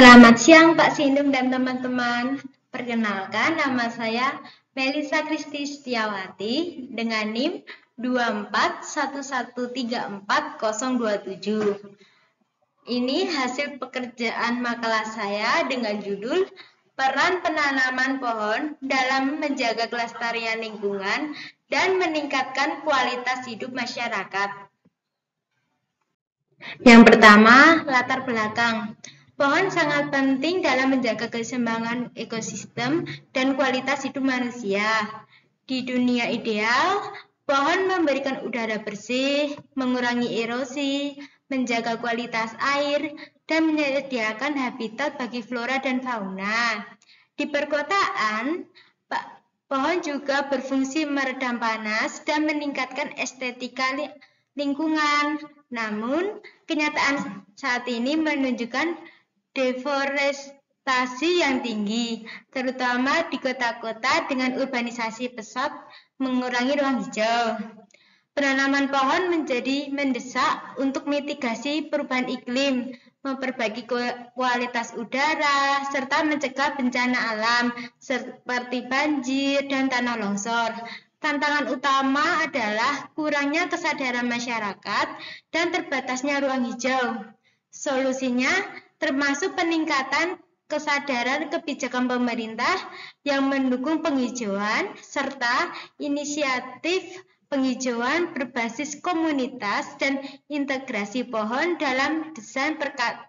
Selamat siang Pak Sindung dan teman-teman. Perkenalkan, nama saya Melisa Kristi Setiawati dengan NIM 241134027. Ini hasil pekerjaan makalah saya dengan judul Peran Penanaman Pohon dalam Menjaga Kelestarian Lingkungan dan Meningkatkan Kualitas Hidup Masyarakat. Yang pertama, latar belakang. Pohon sangat penting dalam menjaga keseimbangan ekosistem dan kualitas hidup manusia. Di dunia ideal, pohon memberikan udara bersih, mengurangi erosi, menjaga kualitas air, dan menyediakan habitat bagi flora dan fauna. Di perkotaan, pohon juga berfungsi meredam panas dan meningkatkan estetika lingkungan. Namun, kenyataan saat ini menunjukkan deforestasi yang tinggi, terutama di kota-kota dengan urbanisasi pesat mengurangi ruang hijau. Penanaman pohon menjadi mendesak untuk mitigasi perubahan iklim, memperbaiki kualitas udara, serta mencegah bencana alam seperti banjir dan tanah longsor. Tantangan utama adalah kurangnya kesadaran masyarakat dan terbatasnya ruang hijau. Solusinya termasuk peningkatan kesadaran kebijakan pemerintah yang mendukung penghijauan serta inisiatif penghijauan berbasis komunitas dan integrasi pohon dalam desain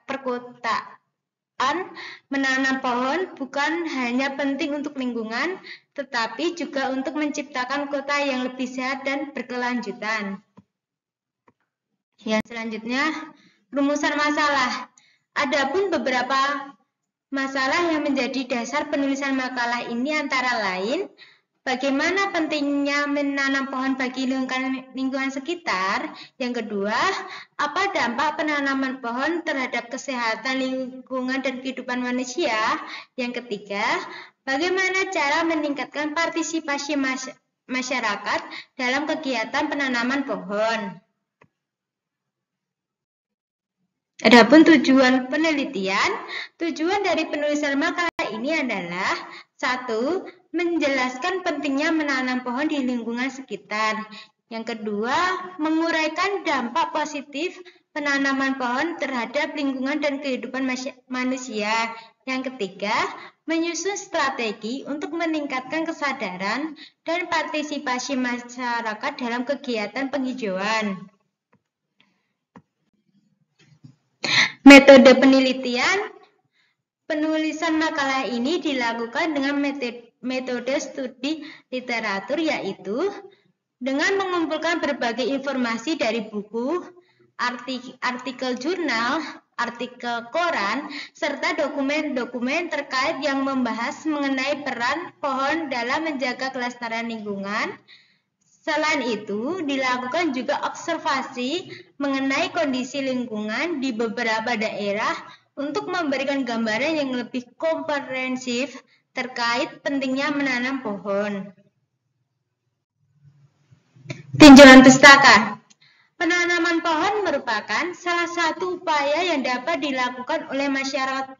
perkotaan. Menanam pohon bukan hanya penting untuk lingkungan, tetapi juga untuk menciptakan kota yang lebih sehat dan berkelanjutan. Yang selanjutnya, rumusan masalah. Adapun beberapa masalah yang menjadi dasar penulisan makalah ini antara lain, bagaimana pentingnya menanam pohon bagi lingkungan sekitar. Yang kedua, apa dampak penanaman pohon terhadap kesehatan lingkungan dan kehidupan manusia. Yang ketiga, bagaimana cara meningkatkan partisipasi masyarakat dalam kegiatan penanaman pohon. Adapun tujuan penelitian, tujuan dari penulisan makalah ini adalah 1. Menjelaskan pentingnya menanam pohon di lingkungan sekitar. Yang kedua, menguraikan dampak positif penanaman pohon terhadap lingkungan dan kehidupan manusia. Yang ketiga, menyusun strategi untuk meningkatkan kesadaran dan partisipasi masyarakat dalam kegiatan penghijauan. Metode penelitian. Penulisan makalah ini dilakukan dengan metode studi literatur, yaitu dengan mengumpulkan berbagai informasi dari buku, artikel jurnal, artikel koran, serta dokumen-dokumen terkait yang membahas mengenai peran pohon dalam menjaga kelestarian lingkungan. Selain itu, dilakukan juga observasi mengenai kondisi lingkungan di beberapa daerah untuk memberikan gambaran yang lebih komprehensif terkait pentingnya menanam pohon. Tinjauan pustaka. Penanaman pohon merupakan salah satu upaya yang dapat dilakukan oleh masyarakat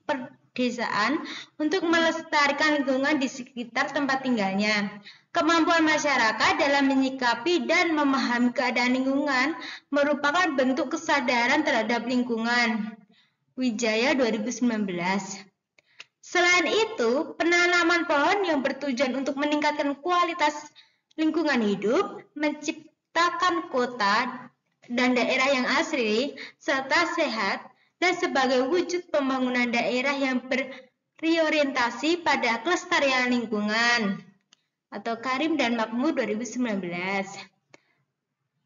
pedesaan untuk melestarikan lingkungan di sekitar tempat tinggalnya. Kemampuan masyarakat dalam menyikapi dan memahami keadaan lingkungan merupakan bentuk kesadaran terhadap lingkungan. Wijaya 2019. Selain itu, penanaman pohon yang bertujuan untuk meningkatkan kualitas lingkungan hidup, menciptakan kota dan daerah yang asri serta sehat, dan sebagai wujud pembangunan daerah yang berorientasi pada kelestarian lingkungan, atau Karim dan Makmur 2019.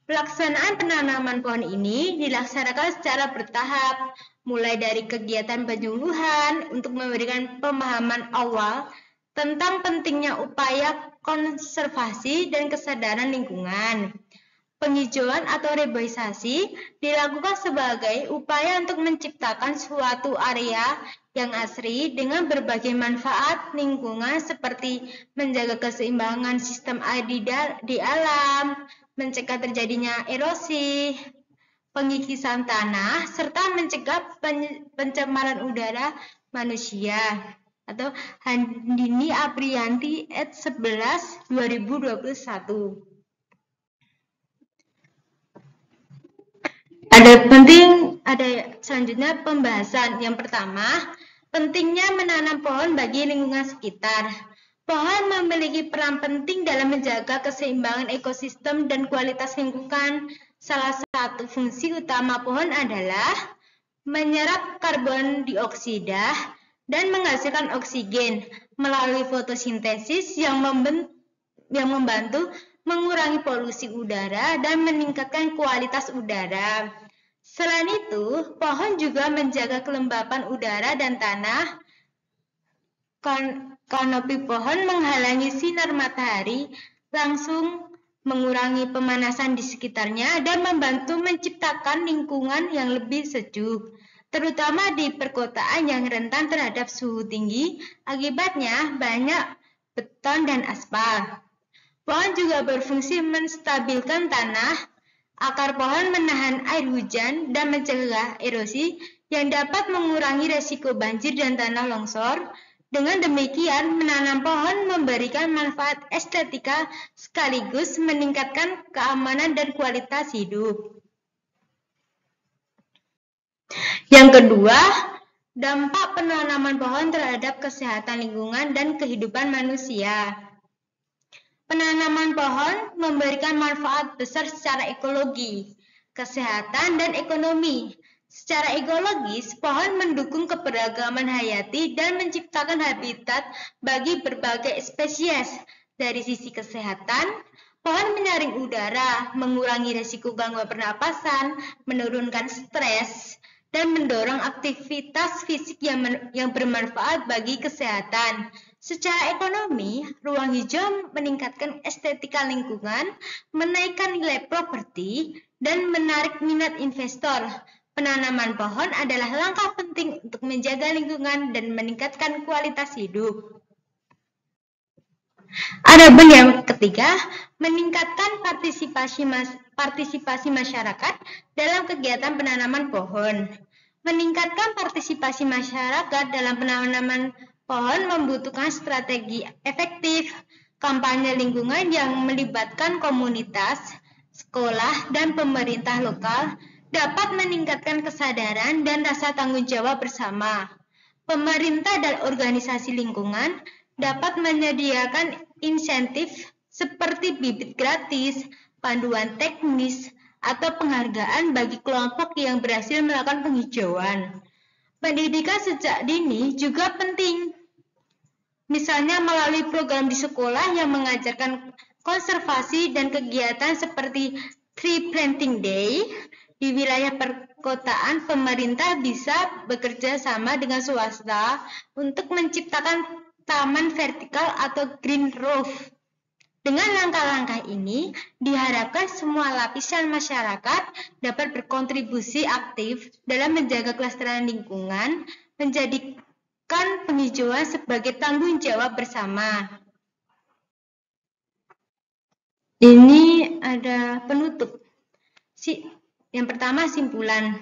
Pelaksanaan penanaman pohon ini dilaksanakan secara bertahap, mulai dari kegiatan penyuluhan untuk memberikan pemahaman awal tentang pentingnya upaya konservasi dan kesadaran lingkungan. Penghijauan atau reboisasi dilakukan sebagai upaya untuk menciptakan suatu area yang asri dengan berbagai manfaat lingkungan seperti menjaga keseimbangan sistem air di alam, mencegah terjadinya erosi, pengikisan tanah, serta mencegah pencemaran udara manusia. Atau Handini Apriyanti ed 11 2021. Ada selanjutnya pembahasan. Yang pertama, pentingnya menanam pohon bagi lingkungan sekitar. Pohon memiliki peran penting dalam menjaga keseimbangan ekosistem dan kualitas lingkungan. Salah satu fungsi utama pohon adalah menyerap karbon dioksida dan menghasilkan oksigen melalui fotosintesis yang membantu mengurangi polusi udara dan meningkatkan kualitas udara. Selain itu, pohon juga menjaga kelembapan udara dan tanah. Kanopi pohon menghalangi sinar matahari langsung, mengurangi pemanasan di sekitarnya, dan membantu menciptakan lingkungan yang lebih sejuk, terutama di perkotaan yang rentan terhadap suhu tinggi akibatnya banyak beton dan aspal. Pohon juga berfungsi menstabilkan tanah. Akar pohon menahan air hujan dan mencegah erosi yang dapat mengurangi resiko banjir dan tanah longsor. Dengan demikian, menanam pohon memberikan manfaat estetika sekaligus meningkatkan keamanan dan kualitas hidup. Yang kedua, dampak penanaman pohon terhadap kesehatan lingkungan dan kehidupan manusia. Penanaman pohon memberikan manfaat besar secara ekologi, kesehatan, dan ekonomi. Secara ekologis, pohon mendukung keberagaman hayati dan menciptakan habitat bagi berbagai spesies. Dari sisi kesehatan, pohon menyaring udara, mengurangi risiko gangguan pernapasan, menurunkan stres, dan mendorong aktivitas fisik yang bermanfaat bagi kesehatan. Secara ekonomi, ruang hijau meningkatkan estetika lingkungan, menaikkan nilai properti, dan menarik minat investor. Penanaman pohon adalah langkah penting untuk menjaga lingkungan dan meningkatkan kualitas hidup. Adapun yang ketiga, meningkatkan partisipasi masyarakat dalam kegiatan penanaman pohon. Meningkatkan partisipasi masyarakat dalam penanaman pohon membutuhkan strategi efektif, kampanye lingkungan yang melibatkan komunitas, sekolah, dan pemerintah lokal dapat meningkatkan kesadaran dan rasa tanggung jawab bersama. Pemerintah dan organisasi lingkungan dapat menyediakan insentif seperti bibit gratis, panduan teknis, atau penghargaan bagi kelompok yang berhasil melakukan penghijauan. Pendidikan sejak dini juga penting. Misalnya melalui program di sekolah yang mengajarkan konservasi dan kegiatan seperti Tree Planting Day. Di wilayah perkotaan, pemerintah bisa bekerja sama dengan swasta untuk menciptakan taman vertikal atau green roof. Dengan langkah-langkah ini, diharapkan semua lapisan masyarakat dapat berkontribusi aktif dalam menjaga kelestarian lingkungan, menjadikan penghijauan sebagai tanggung jawab bersama. Ini ada penutup. Yang pertama, simpulan.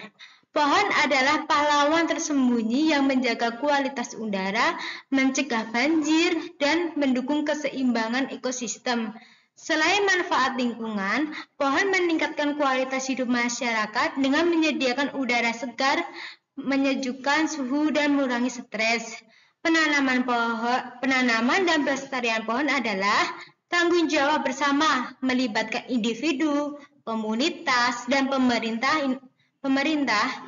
Pohon adalah pahlawan tersembunyi yang menjaga kualitas udara, mencegah banjir, dan mendukung keseimbangan ekosistem. Selain manfaat lingkungan, pohon meningkatkan kualitas hidup masyarakat dengan menyediakan udara segar, menyejukkan suhu, dan mengurangi stres. Penanaman dan pelestarian pohon adalah tanggung jawab bersama, melibatkan individu, komunitas, dan pemerintah.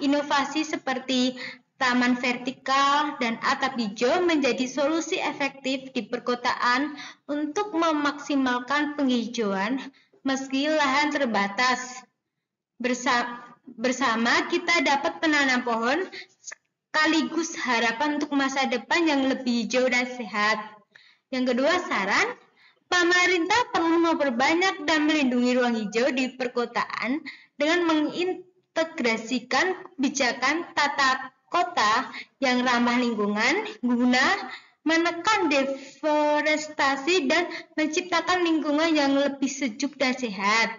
Inovasi seperti taman vertikal dan atap hijau menjadi solusi efektif di perkotaan untuk memaksimalkan penghijauan meski lahan terbatas. Bersama kita dapat menanam pohon sekaligus harapan untuk masa depan yang lebih hijau dan sehat. Yang kedua, saran. Pemerintah perlu memperbanyak dan melindungi ruang hijau di perkotaan dengan mengintegrasikan kebijakan tata kota yang ramah lingkungan guna menekan deforestasi dan menciptakan lingkungan yang lebih sejuk dan sehat.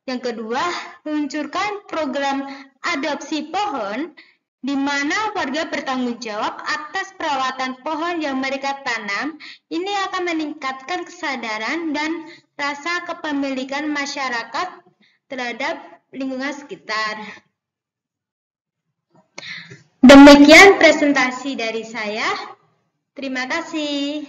Yang kedua, luncurkan program adopsi pohon di mana warga bertanggung jawab atas perawatan pohon yang mereka tanam. Ini akan meningkatkan kesadaran dan rasa kepemilikan masyarakat terhadap lingkungan sekitar. Demikian presentasi dari saya. Terima kasih.